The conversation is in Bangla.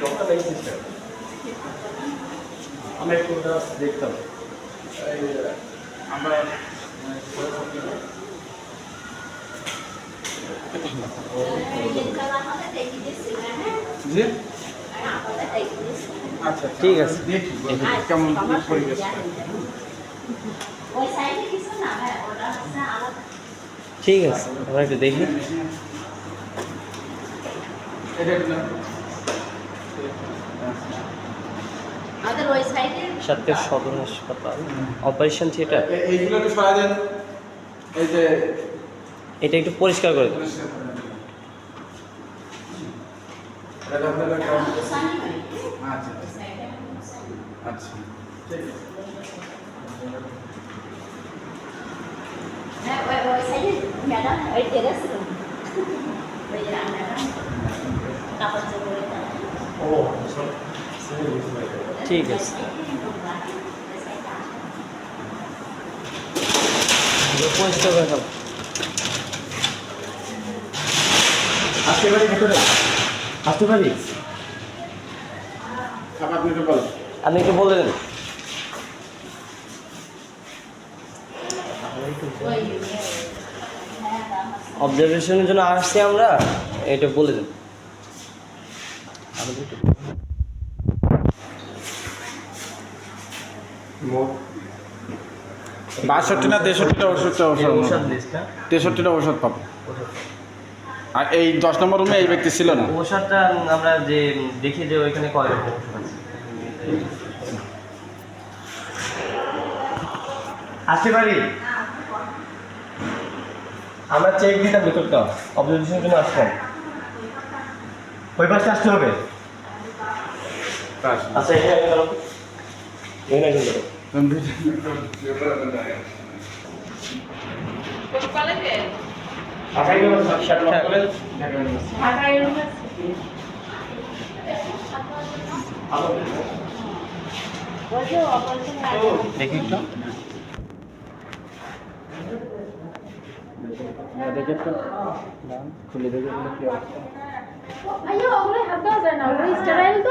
ডক্টর নাই সিস্টার আমি একটু দেখতাম আমরা জি আচ্ছা ঠিক আছে দেখি কেমন পরিবেশ ঠিক আছে আমরা একটু দেখি সাতক্ষীরা সদর হাসপাতাল অপারেশন থিয়েটার এইগুলো একটু সরাই দেন এই যে এটা একটু পরিষ্কার করে দিন। আচ্ছা আচ্ছা ঠিক ঠিক আছে পরিষ্কার করে খাবো আসতে পারি ভেতরে আসতে পারি খাবার দিতে বল আপনি একটু বলে দেন অবজারভেশনের জন্য আসছি আমরা এটা বলে দেন মোট 62 না 63টা ওষুধটা ওষুধ লিস্ট না 63টা ওষুধ পাবো আর এই 10 নম্বর রুমে এই ব্যক্তি ছিল না ওষুধটা আমরা যে দেখি যে ওইখানে কয় রকম ওষুধ আছে আসতে পারি আমরা চেক দিতাম ভিতরটা অবজারভেশনের জন্য আসতাম ওই পাশে আসতে হবে আচ্ছা এখানে ধরো এখানে ধরো ঢাকা ইউনিভার্সিটি ঢাকা ইউনিভার্সিটি দেখি তো দেখে তো খুলে দেখে কি অবস্থা আইয়ো ওগুলো হাত দেওয়া যায় না ওগুলো স্টেরাইল তো